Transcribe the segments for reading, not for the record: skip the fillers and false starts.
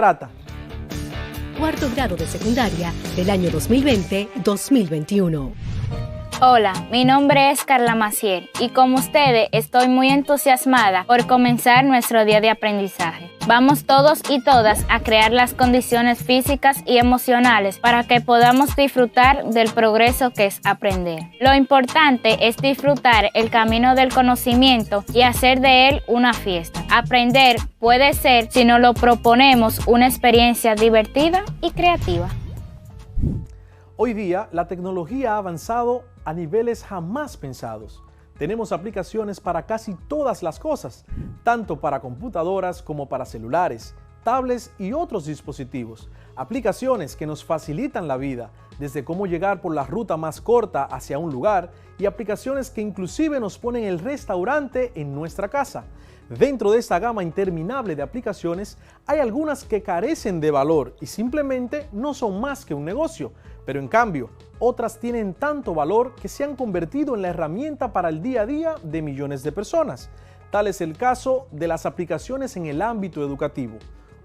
trata. Cuarto grado de secundaria del año 2020-2021. Hola, mi nombre es Carla Maciel y como ustedes estoy muy entusiasmada por comenzar nuestro día de aprendizaje. Vamos todos y todas a crear las condiciones físicas y emocionales para que podamos disfrutar del progreso que es aprender. Lo importante es disfrutar el camino del conocimiento y hacer de él una fiesta. Aprender puede ser, si nos lo proponemos, una experiencia divertida y creativa. Hoy día, la tecnología ha avanzado a niveles jamás pensados. Tenemos aplicaciones para casi todas las cosas, tanto para computadoras como para celulares, tablets y otros dispositivos. Aplicaciones que nos facilitan la vida, desde cómo llegar por la ruta más corta hacia un lugar, y aplicaciones que inclusive nos ponen el restaurante en nuestra casa. Dentro de esta gama interminable de aplicaciones, hay algunas que carecen de valor y simplemente no son más que un negocio, pero en cambio, otras tienen tanto valor que se han convertido en la herramienta para el día a día de millones de personas. Tal es el caso de las aplicaciones en el ámbito educativo.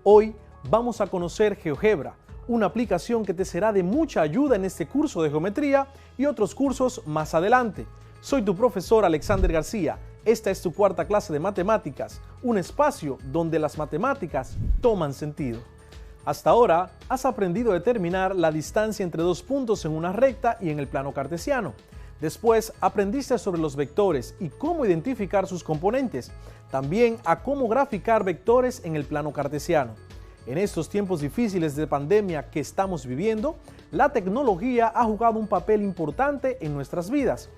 Hoy vamos a conocer GeoGebra, una aplicación que te será de mucha ayuda en este curso de geometría y otros cursos más adelante. Soy tu profesor Alexander García. Esta es tu cuarta clase de matemáticas, un espacio donde las matemáticas toman sentido. Hasta ahora, has aprendido a determinar la distancia entre dos puntos en una recta y en el plano cartesiano. Después, aprendiste sobre los vectores y cómo identificar sus componentes. También a cómo graficar vectores en el plano cartesiano. En estos tiempos difíciles de pandemia que estamos viviendo, la tecnología ha jugado un papel importante en nuestras vidas.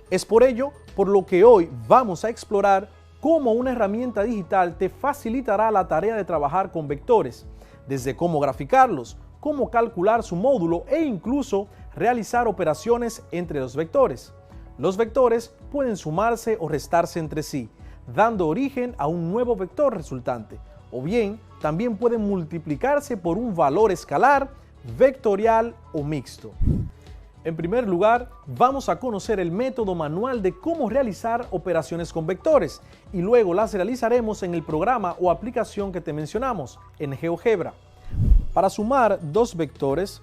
Es por ello por lo que hoy vamos a explorar cómo una herramienta digital te facilitará la tarea de trabajar con vectores, desde cómo graficarlos, cómo calcular su módulo e incluso realizar operaciones entre los vectores. Los vectores pueden sumarse o restarse entre sí, dando origen a un nuevo vector resultante, o bien también pueden multiplicarse por un valor escalar, vectorial o mixto. En primer lugar, vamos a conocer el método manual de cómo realizar operaciones con vectores y luego las realizaremos en el programa o aplicación que te mencionamos, en GeoGebra. Para sumar dos vectores,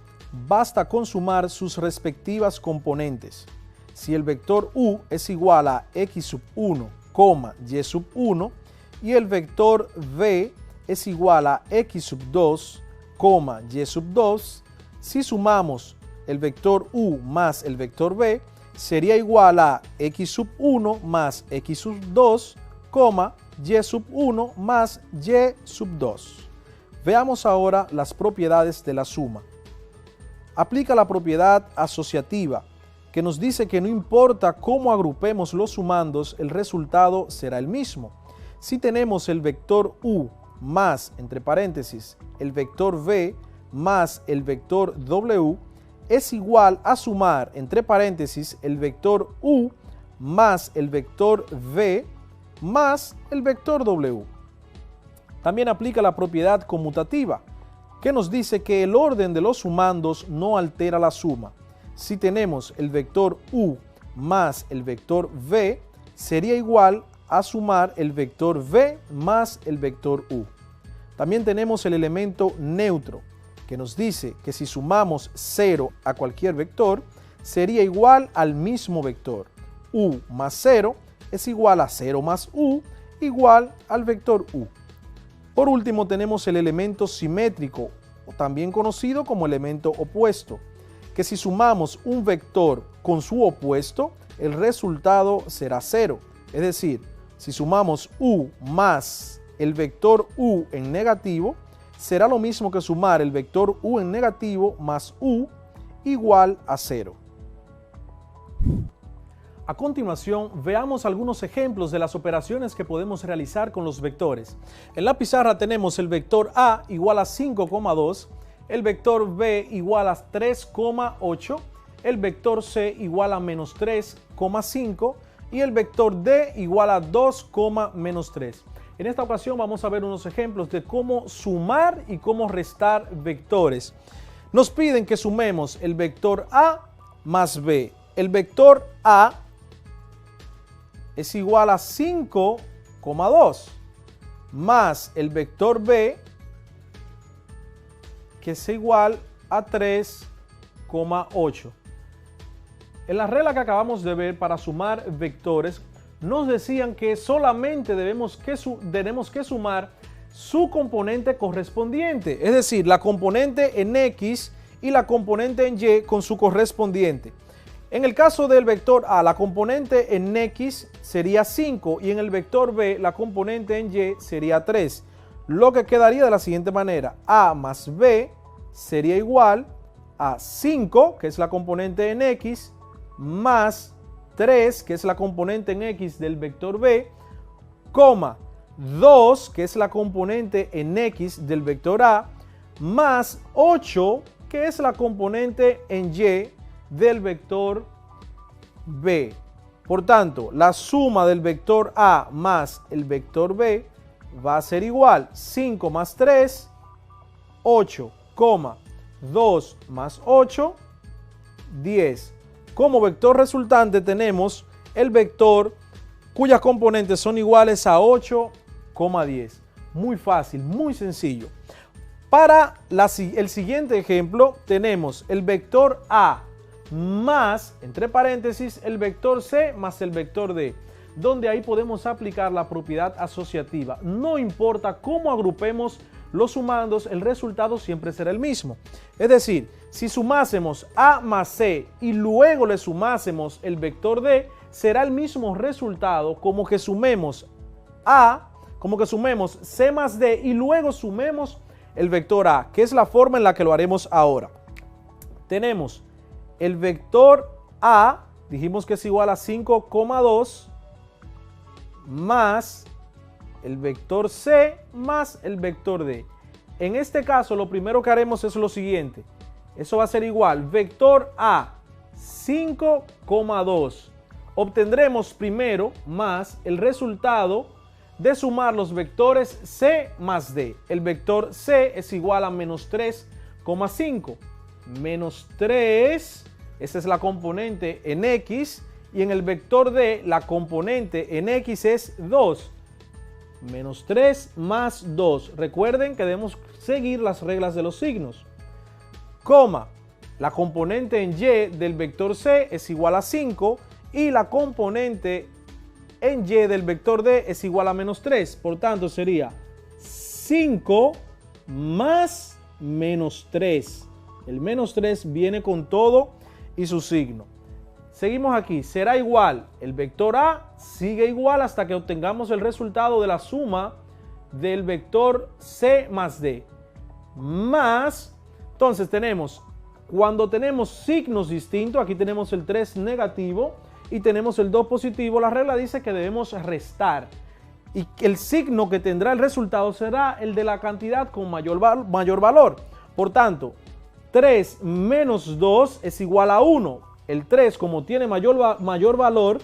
basta con sumar sus respectivas componentes. Si el vector u es igual a x sub 1, y sub 1 y el vector v es igual a x sub 2, y sub 2, si sumamos el vector u más el vector v, sería igual a x sub 1 más x sub 2, y sub 1 más y sub 2. Veamos ahora las propiedades de la suma. Aplica la propiedad asociativa, que nos dice que no importa cómo agrupemos los sumandos, el resultado será el mismo. Si tenemos el vector u más, entre paréntesis, el vector v más el vector w, es igual a sumar, entre paréntesis, el vector u más el vector v más el vector w. También aplica la propiedad conmutativa, que nos dice que el orden de los sumandos no altera la suma. Si tenemos el vector u más el vector v, sería igual a sumar el vector v más el vector u. También tenemos el elemento neutro, que nos dice que si sumamos 0 a cualquier vector, sería igual al mismo vector. U más 0 es igual a 0 más u, igual al vector u. Por último tenemos el elemento simétrico, o también conocido como elemento opuesto, que si sumamos un vector con su opuesto, el resultado será 0. Es decir, si sumamos u más el vector u en negativo, será lo mismo que sumar el vector u en negativo más u igual a 0. A continuación, veamos algunos ejemplos de las operaciones que podemos realizar con los vectores. En la pizarra tenemos el vector a igual a 5,2, el vector b igual a 3,8, el vector c igual a menos 3,5 y el vector d igual a 2, menos 3. En esta ocasión vamos a ver unos ejemplos de cómo sumar y cómo restar vectores. Nos piden que sumemos el vector a más b. El vector a es igual a 5,2 más el vector b que sea igual a 3,8. En la regla que acabamos de ver para sumar vectores, nos decían que solamente tenemos que sumar su componente correspondiente, es decir, la componente en X y la componente en Y con su correspondiente. En el caso del vector A, la componente en X sería 5 y en el vector B, la componente en Y sería 3. Lo que quedaría de la siguiente manera: A más B sería igual a 5, que es la componente en X, más 3, que es la componente en X del vector B, coma 2, que es la componente en X del vector A, más 8, que es la componente en Y del vector B. Por tanto, la suma del vector A más el vector B va a ser igual 5 más 3, 8, 2 más 8, 10. Como vector resultante tenemos el vector cuyas componentes son iguales a 8,10. Muy fácil, muy sencillo. Para el siguiente ejemplo tenemos el vector A más, entre paréntesis, el vector C más el vector D, donde ahí podemos aplicar la propiedad asociativa. No importa cómo agrupemos los sumandos, el resultado siempre será el mismo. Es decir, si sumásemos A más C y luego le sumásemos el vector D, será el mismo resultado como que sumemos C más D y luego sumemos el vector A, que es la forma en la que lo haremos ahora. Tenemos el vector A, dijimos que es igual a 5,2 más el vector C más el vector D. En este caso, lo primero que haremos es lo siguiente. Eso va a ser igual, vector A, 5,2. Obtendremos primero más el resultado de sumar los vectores C más D. El vector C es igual a menos 3,5. Menos 3, esa es la componente en X. Y en el vector D, la componente en X es 2. Menos 3 más 2. Recuerden que debemos seguir las reglas de los signos. Coma, la componente en Y del vector C es igual a 5 y la componente en Y del vector D es igual a menos 3. Por tanto, sería 5 más menos 3. El menos 3 viene con todo y su signo. Seguimos aquí, será igual, el vector A sigue igual hasta que obtengamos el resultado de la suma del vector C más D. Más, entonces tenemos, cuando tenemos signos distintos, aquí tenemos el 3 negativo y tenemos el 2 positivo, la regla dice que debemos restar. Y el signo que tendrá el resultado será el de la cantidad con mayor valor. Por tanto, 3 menos 2 es igual a 1. El 3, como tiene mayor valor,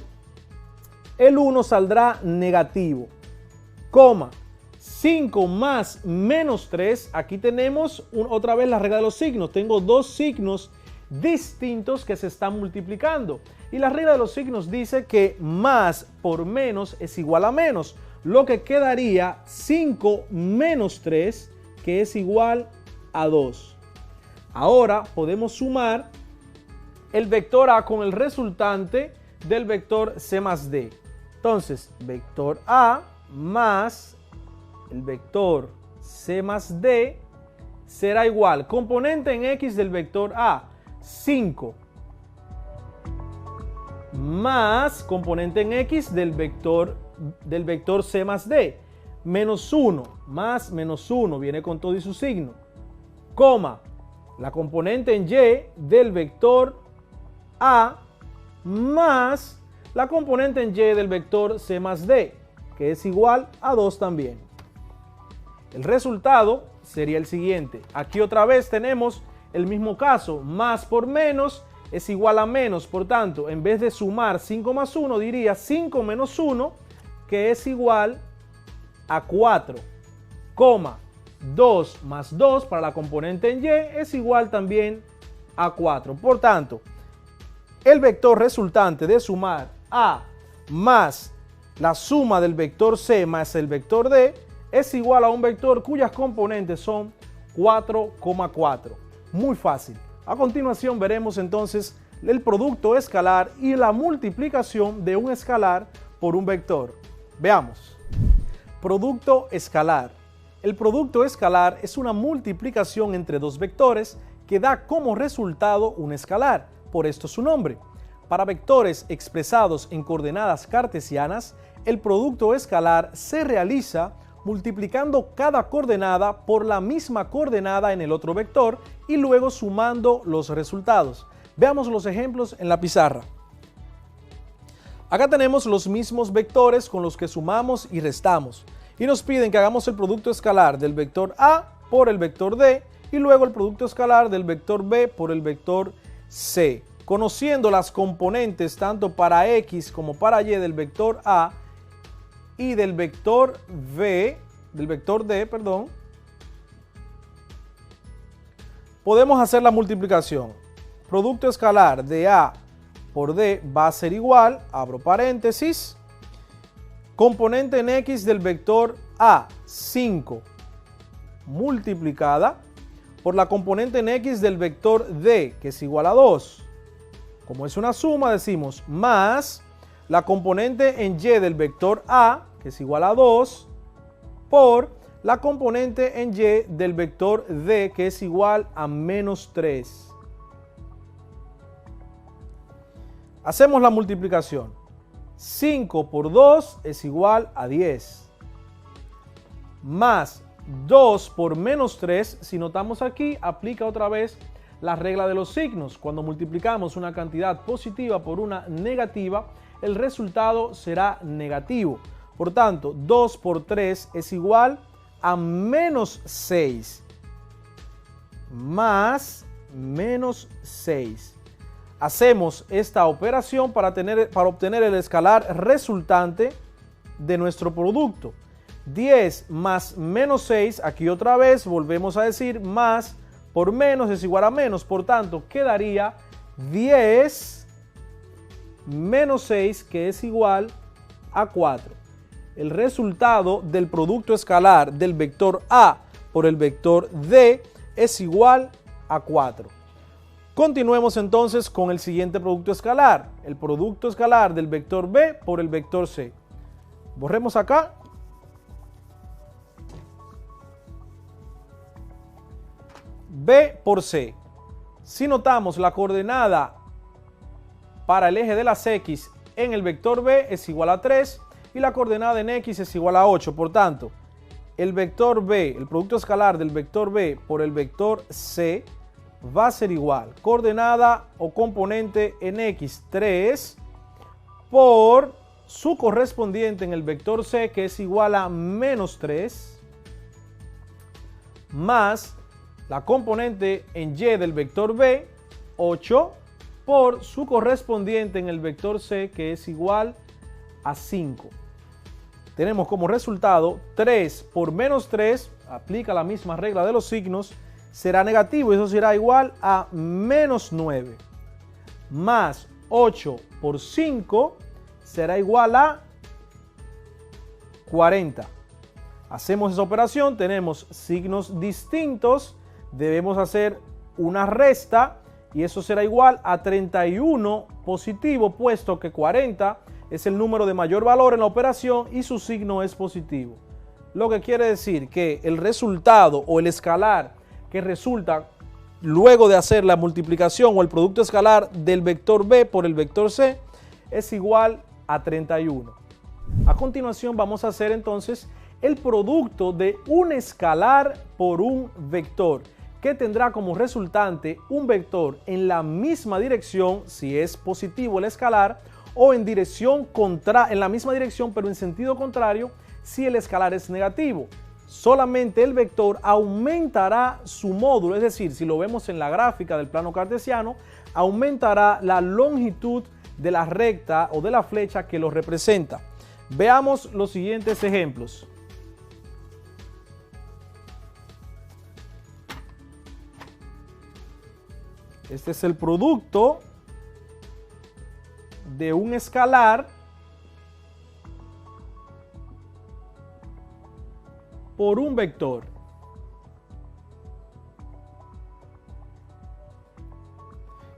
el 1 saldrá negativo. Coma, 5 más menos 3, aquí tenemos otra vez la regla de los signos. Tengo dos signos distintos que se están multiplicando. Y la regla de los signos dice que más por menos es igual a menos. Lo que quedaría 5 menos 3, que es igual a 2. Ahora podemos sumar el vector A con el resultante del vector C más D. Entonces, vector A más el vector C más D será igual, componente en X del vector A, 5, más componente en X del vector C más D, menos 1, más menos 1, viene con todo y su signo, coma, la componente en Y del vector A más la componente en Y del vector C más D, que es igual a 2 también. El resultado sería el siguiente. Aquí otra vez tenemos el mismo caso. Más por menos es igual a menos. Por tanto, en vez de sumar 5 más 1, diría 5 menos 1, que es igual a 4. Coma, 2 más 2 para la componente en Y es igual también a 4. Por tanto, el vector resultante de sumar A más la suma del vector C más el vector D es igual a un vector cuyas componentes son 4,4. Muy fácil. A continuación veremos entonces el producto escalar y la multiplicación de un escalar por un vector. Veamos. Producto escalar. El producto escalar es una multiplicación entre dos vectores que da como resultado un escalar, por esto su nombre. Para vectores expresados en coordenadas cartesianas, el producto escalar se realiza multiplicando cada coordenada por la misma coordenada en el otro vector y luego sumando los resultados. Veamos los ejemplos en la pizarra. Acá tenemos los mismos vectores con los que sumamos y restamos. Y nos piden que hagamos el producto escalar del vector A por el vector D y luego el producto escalar del vector B por el vector C. Conociendo las componentes tanto para X como para Y del vector A y del vector D, podemos hacer la multiplicación. Producto escalar de A por D va a ser igual, abro paréntesis, componente en X del vector A, 5, multiplicada por la componente en X del vector D, que es igual a 2. Como es una suma, decimos más la componente en Y del vector A, que es igual a 2, por la componente en Y del vector D, que es igual a menos 3. Hacemos la multiplicación. 5 por 2 es igual a 10. Más 2 por menos 3, si notamos aquí, aplica otra vez la regla de los signos. Cuando multiplicamos una cantidad positiva por una negativa, el resultado será negativo. Por tanto, 2 por 3 es igual a menos 6. Más menos 6. Hacemos esta operación para obtener el escalar resultante de nuestro producto. 10 más menos 6, aquí otra vez volvemos a decir más por menos es igual a menos. Por tanto, quedaría 10 menos 6, que es igual a 4. El resultado del producto escalar del vector A por el vector D es igual a 4. Continuemos entonces con el siguiente producto escalar, el producto escalar del vector B por el vector C. Borremos acá. B por C. Si notamos la coordenada para el eje de las X en el vector B es igual a 3 y la coordenada en X es igual a 8. Por tanto, el vector B, el producto escalar del vector B por el vector C va a ser igual, coordenada o componente en X 3 por su correspondiente en el vector C, que es igual a menos 3, más la componente en Y del vector B, 8, por su correspondiente en el vector C, que es igual a 5. Tenemos como resultado 3 por menos 3, aplica la misma regla de los signos, será negativo y eso será igual a menos 9. Más 8 por 5 será igual a 40. Hacemos esa operación, tenemos signos distintos, debemos hacer una resta y eso será igual a 31 positivo, puesto que 40 es el número de mayor valor en la operación y su signo es positivo. Lo que quiere decir que el resultado o el escalar que resulta luego de hacer la multiplicación o el producto escalar del vector B por el vector C es igual a 31. A continuación vamos a hacer entonces el producto de un escalar por un vector, que tendrá como resultante un vector en la misma dirección si es positivo el escalar, o en la misma dirección pero en sentido contrario si el escalar es negativo. Solamente el vector aumentará su módulo, es decir, si lo vemos en la gráfica del plano cartesiano, aumentará la longitud de la recta o de la flecha que lo representa. Veamos los siguientes ejemplos. Este es el producto de un escalar por un vector.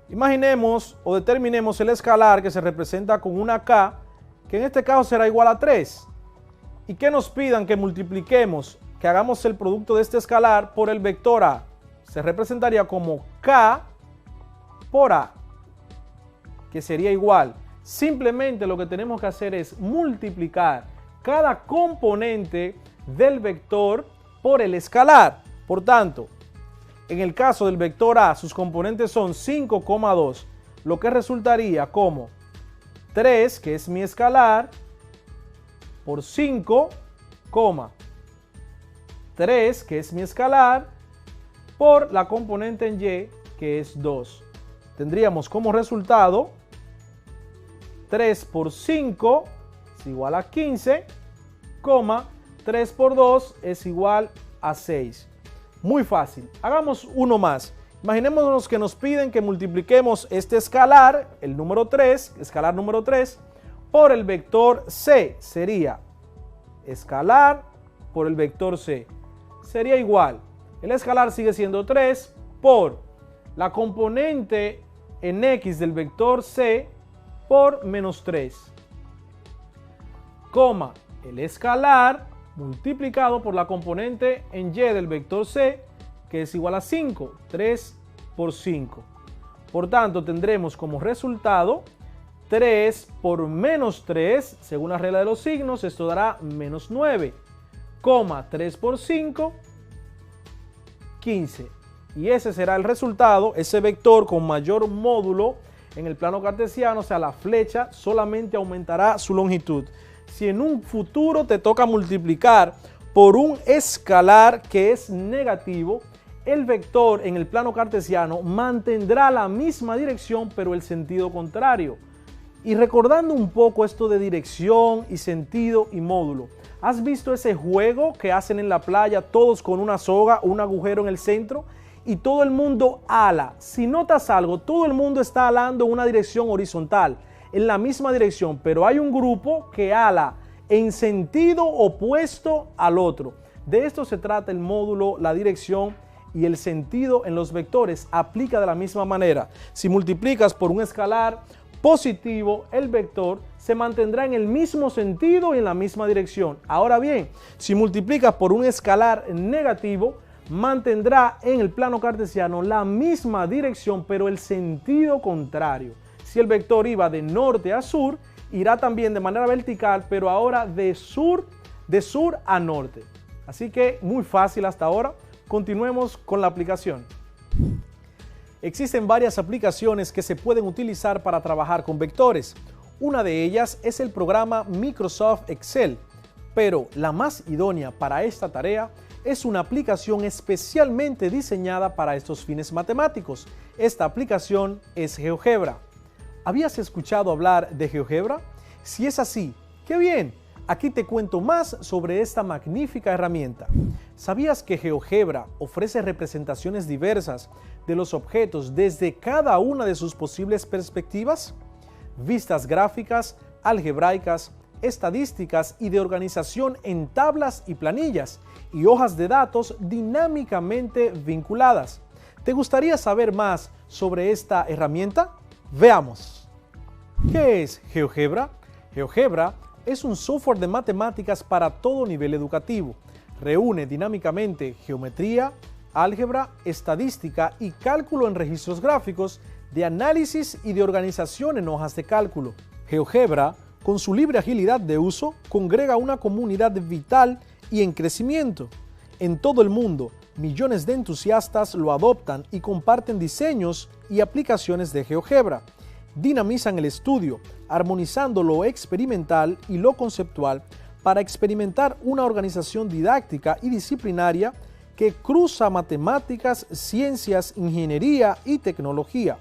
Imaginemos o determinemos el escalar que se representa con una K, que en este caso será igual a 3. Y que nos pidan que multipliquemos, que hagamos el producto de este escalar por el vector A. Se representaría como K por A, que sería igual. Simplemente lo que tenemos que hacer es multiplicar cada componente del vector por el escalar. Por tanto, en el caso del vector A, sus componentes son 5,2, lo que resultaría como 3, que es mi escalar, por 5, 3, que es mi escalar, por la componente en Y, que es 2. Tendríamos como resultado 3 por 5 es igual a 15, 3 por 2 es igual a 6. Muy fácil. Hagamos uno más. Imaginémonos que nos piden que multipliquemos este escalar, el número 3, escalar número 3, por el vector C. Sería escalar por el vector C. Sería igual. El escalar sigue siendo 3 por la componente en X del vector C por menos 3, el escalar multiplicado por la componente en Y del vector C, que es igual a 5, 3 por 5. Por tanto, tendremos como resultado 3 por menos 3, según la regla de los signos, esto dará menos 9, 3 por 5, 15. Y ese será el resultado, ese vector con mayor módulo en el plano cartesiano, o sea, la flecha solamente aumentará su longitud. Si en un futuro te toca multiplicar por un escalar que es negativo, el vector en el plano cartesiano mantendrá la misma dirección, pero el sentido contrario. Y recordando un poco esto de dirección y sentido y módulo, ¿has visto ese juego que hacen en la playa todos con una soga o un agujero en el centro? Y todo el mundo ala. Si notas algo, todo el mundo está alando en una dirección horizontal, en la misma dirección, pero hay un grupo que ala en sentido opuesto al otro. De esto se trata el módulo, la dirección y el sentido en los vectores. Aplica de la misma manera. Si multiplicas por un escalar positivo, el vector se mantendrá en el mismo sentido y en la misma dirección. Ahora bien, si multiplicas por un escalar negativo, mantendrá en el plano cartesiano la misma dirección, pero el sentido contrario. Si el vector iba de norte a sur, irá también de manera vertical, pero ahora de sur a norte. Así que muy fácil hasta ahora. Continuemos con la aplicación. Existen varias aplicaciones que se pueden utilizar para trabajar con vectores. Una de ellas es el programa Microsoft Excel, pero la más idónea para esta tarea es una aplicación especialmente diseñada para estos fines matemáticos. Esta aplicación es GeoGebra. ¿Habías escuchado hablar de GeoGebra? Si es así, ¡qué bien! Aquí te cuento más sobre esta magnífica herramienta. ¿Sabías que GeoGebra ofrece representaciones diversas de los objetos desde cada una de sus posibles perspectivas? Vistas gráficas, algebraicas, estadísticas y de organización en tablas y planillas y hojas de datos dinámicamente vinculadas. ¿Te gustaría saber más sobre esta herramienta? Veamos. ¿Qué es GeoGebra? GeoGebra es un software de matemáticas para todo nivel educativo. Reúne dinámicamente geometría, álgebra, estadística y cálculo en registros gráficos, de análisis y de organización en hojas de cálculo. GeoGebra, con su libre agilidad de uso, congrega una comunidad vital y en crecimiento. En todo el mundo, millones de entusiastas lo adoptan y comparten diseños y aplicaciones de GeoGebra. Dinamizan el estudio, armonizando lo experimental y lo conceptual para experimentar una organización didáctica y disciplinaria que cruza matemáticas, ciencias, ingeniería y tecnología.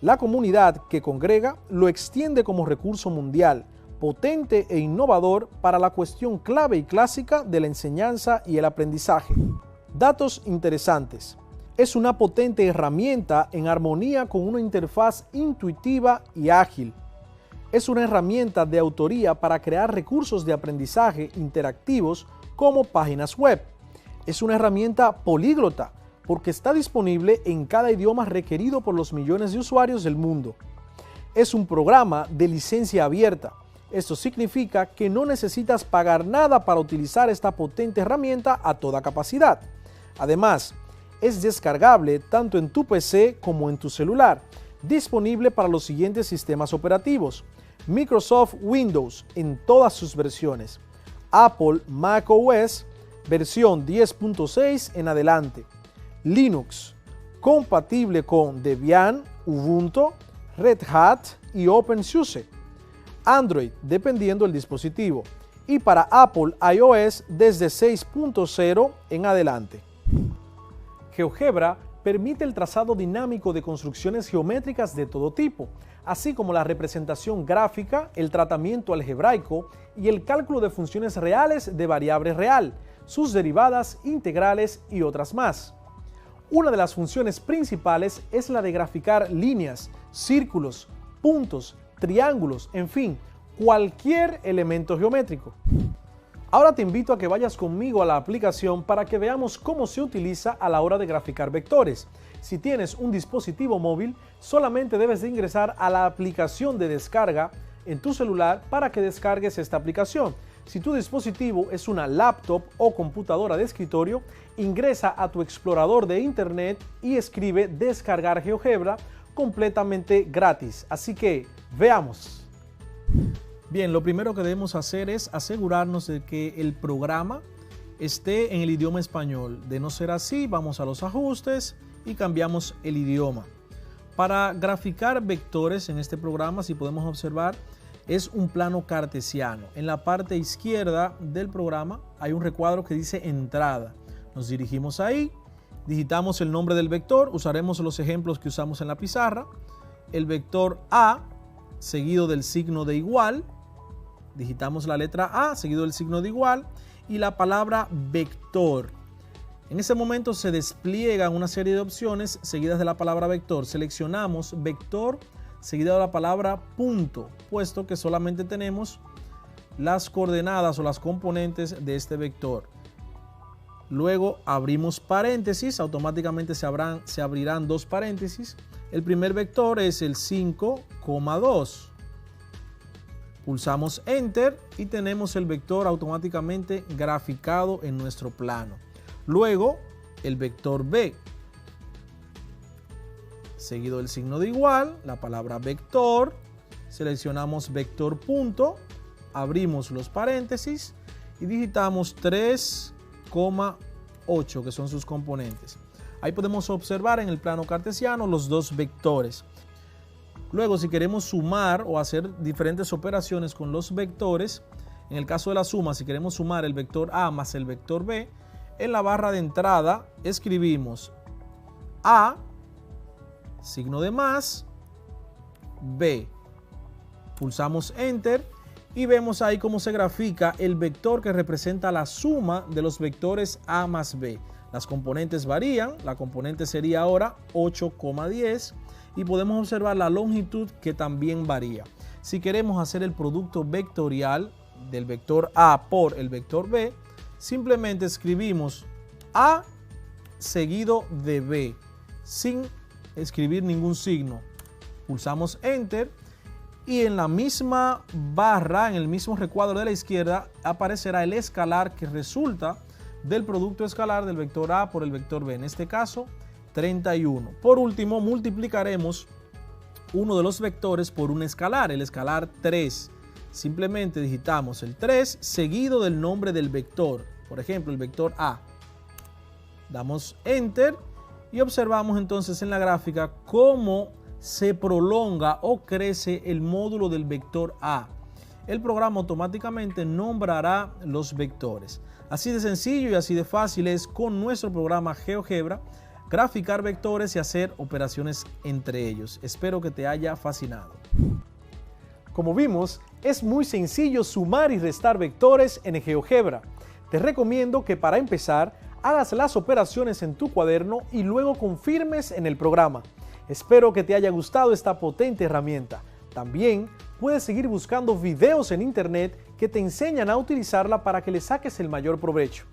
La comunidad que congrega lo extiende como recurso mundial, potente e innovador para la cuestión clave y clásica de la enseñanza y el aprendizaje. Datos interesantes. Es una potente herramienta en armonía con una interfaz intuitiva y ágil. Es una herramienta de autoría para crear recursos de aprendizaje interactivos como páginas web. Es una herramienta políglota porque está disponible en cada idioma requerido por los millones de usuarios del mundo. Es un programa de licencia abierta. Esto significa que no necesitas pagar nada para utilizar esta potente herramienta a toda capacidad. Además, es descargable tanto en tu PC como en tu celular, disponible para los siguientes sistemas operativos: Microsoft Windows en todas sus versiones, Apple macOS versión 10.6 en adelante, Linux, compatible con Debian, Ubuntu, Red Hat y OpenSUSE, Android dependiendo del dispositivo, y para Apple iOS desde 6.0 en adelante. GeoGebra permite el trazado dinámico de construcciones geométricas de todo tipo, así como la representación gráfica, el tratamiento algebraico y el cálculo de funciones reales de variable real, sus derivadas, integrales y otras más. Una de las funciones principales es la de graficar líneas, círculos, puntos, triángulos, en fin, cualquier elemento geométrico. Ahora te invito a que vayas conmigo a la aplicación para que veamos cómo se utiliza a la hora de graficar vectores. Si tienes un dispositivo móvil, solamente debes de ingresar a la aplicación de descarga en tu celular para que descargues esta aplicación. Si tu dispositivo es una laptop o computadora de escritorio, ingresa a tu explorador de internet y escribe descargar GeoGebra completamente gratis. Así que veamos. Bien, lo primero que debemos hacer es asegurarnos de que el programa esté en el idioma español. De no ser así, vamos a los ajustes y cambiamos el idioma. Para graficar vectores en este programa, si podemos observar, es un plano cartesiano. En la parte izquierda del programa hay un recuadro que dice entrada. Nos dirigimos ahí, digitamos el nombre del vector, usaremos los ejemplos que usamos en la pizarra. El vector A seguido del signo de igual, digitamos la letra A seguido del signo de igual y la palabra vector. En ese momento se despliegan una serie de opciones seguidas de la palabra vector. Seleccionamos vector seguida de la palabra punto, puesto que solamente tenemos las coordenadas o las componentes de este vector. Luego abrimos paréntesis, automáticamente se abrirán dos paréntesis. El primer vector es el 5,2. Pulsamos Enter y tenemos el vector automáticamente graficado en nuestro plano. Luego el vector B, seguido del signo de igual, la palabra vector, seleccionamos vector punto, abrimos los paréntesis y digitamos 3,8, que son sus componentes. Ahí podemos observar en el plano cartesiano los dos vectores. Luego, si queremos sumar o hacer diferentes operaciones con los vectores, en el caso de la suma, si queremos sumar el vector A más el vector B, en la barra de entrada escribimos A, signo de más, B. Pulsamos Enter y vemos ahí cómo se grafica el vector que representa la suma de los vectores A más B. Las componentes varían, la componente sería ahora 8,10 y podemos observar la longitud que también varía. Si queremos hacer el producto vectorial del vector A por el vector B, simplemente escribimos A seguido de B sin escribir ningún signo. Pulsamos Enter y en la misma barra, en el mismo recuadro de la izquierda, aparecerá el escalar que resulta del producto escalar del vector A por el vector B, en este caso 31. Por último, multiplicaremos uno de los vectores por un escalar, el escalar 3. Simplemente digitamos el 3 seguido del nombre del vector, por ejemplo el vector A. Damos Enter y observamos entonces en la gráfica cómo se prolonga o crece el módulo del vector A. El programa automáticamente nombrará los vectores. Así de sencillo y así de fácil es con nuestro programa GeoGebra graficar vectores y hacer operaciones entre ellos. Espero que te haya fascinado. Como vimos, es muy sencillo sumar y restar vectores en GeoGebra. Te recomiendo que para empezar hagas las operaciones en tu cuaderno y luego confirmes en el programa. Espero que te haya gustado esta potente herramienta. También puedes seguir buscando videos en internet que te enseñan a utilizarla para que le saques el mayor provecho.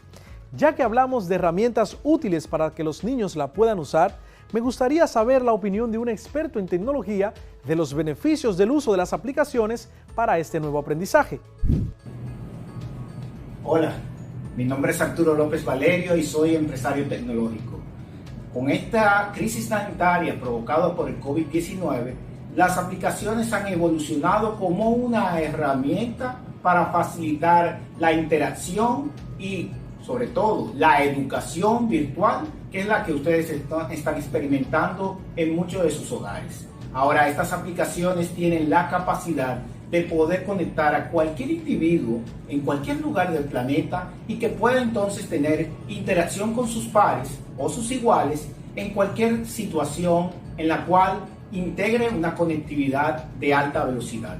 Ya que hablamos de herramientas útiles para que los niños la puedan usar, me gustaría saber la opinión de un experto en tecnología de los beneficios del uso de las aplicaciones para este nuevo aprendizaje. Hola, mi nombre es Arturo López Valerio y soy empresario tecnológico. Con esta crisis sanitaria provocada por el COVID-19, las aplicaciones han evolucionado como una herramienta para facilitar la interacción y, sobre todo, la educación virtual, que es la que ustedes están experimentando en muchos de sus hogares. Ahora, estas aplicaciones tienen la capacidad de poder conectar a cualquier individuo en cualquier lugar del planeta y que pueda entonces tener interacción con sus pares o sus iguales en cualquier situación en la cual integre una conectividad de alta velocidad.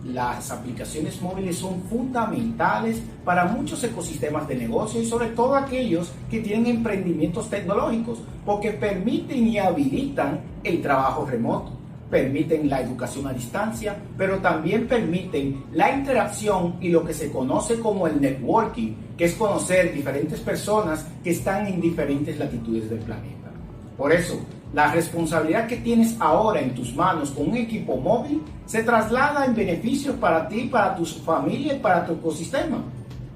Las aplicaciones móviles son fundamentales para muchos ecosistemas de negocio y sobre todo aquellos que tienen emprendimientos tecnológicos, porque permiten y habilitan el trabajo remoto, permiten la educación a distancia, pero también permiten la interacción y lo que se conoce como el networking, que es conocer diferentes personas que están en diferentes latitudes del planeta. Por eso, la responsabilidad que tienes ahora en tus manos con un equipo móvil se traslada en beneficios para ti, para tu familia y para tu ecosistema.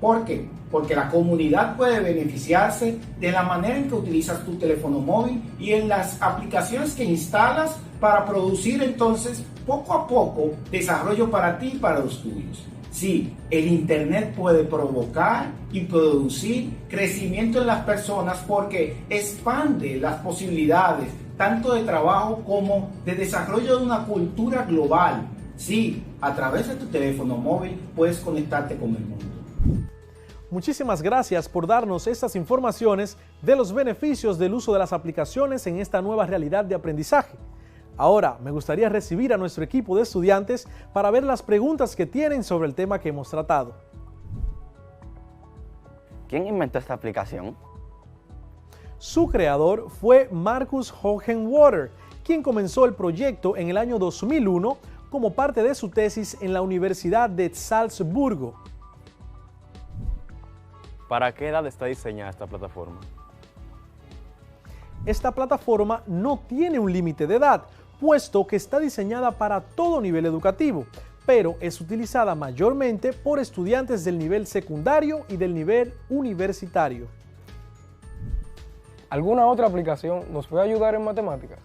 ¿Por qué? Porque la comunidad puede beneficiarse de la manera en que utilizas tu teléfono móvil y en las aplicaciones que instalas para producir entonces poco a poco desarrollo para ti y para los tuyos. Sí, el Internet puede provocar y producir crecimiento en las personas porque expande las posibilidades tanto de trabajo como de desarrollo de una cultura global. Sí, a través de tu teléfono móvil puedes conectarte con el mundo. Muchísimas gracias por darnos estas informaciones de los beneficios del uso de las aplicaciones en esta nueva realidad de aprendizaje. Ahora me gustaría recibir a nuestro equipo de estudiantes para ver las preguntas que tienen sobre el tema que hemos tratado. ¿Quién inventó esta aplicación? Su creador fue Marcus Hohenwater, quien comenzó el proyecto en el año 2001 como parte de su tesis en la Universidad de Salzburgo. ¿Para qué edad está diseñada esta plataforma? Esta plataforma no tiene un límite de edad, puesto que está diseñada para todo nivel educativo, pero es utilizada mayormente por estudiantes del nivel secundario y del nivel universitario. ¿Alguna otra aplicación nos puede ayudar en matemáticas?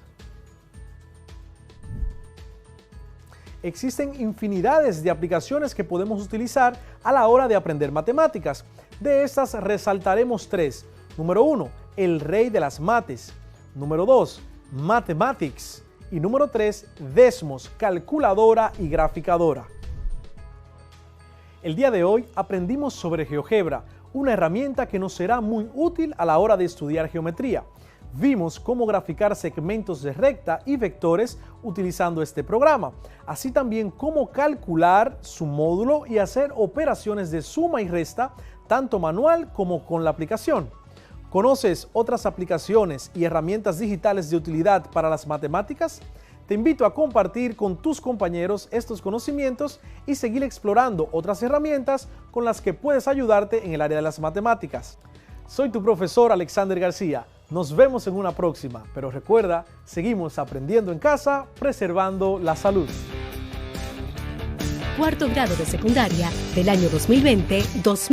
Existen infinidades de aplicaciones que podemos utilizar a la hora de aprender matemáticas. De estas resaltaremos tres. Número 1, el rey de las mates. Número 2, Mathematics. Y número 3, Desmos, calculadora y graficadora. El día de hoy aprendimos sobre GeoGebra, una herramienta que nos será muy útil a la hora de estudiar geometría. Vimos cómo graficar segmentos de recta y vectores utilizando este programa, así también cómo calcular su módulo y hacer operaciones de suma y resta, tanto manual como con la aplicación. ¿Conoces otras aplicaciones y herramientas digitales de utilidad para las matemáticas? Te invito a compartir con tus compañeros estos conocimientos y seguir explorando otras herramientas con las que puedes ayudarte en el área de las matemáticas. Soy tu profesor Alexander García. Nos vemos en una próxima, pero recuerda, seguimos aprendiendo en casa, preservando la salud. Cuarto grado de secundaria del año 2020-2021.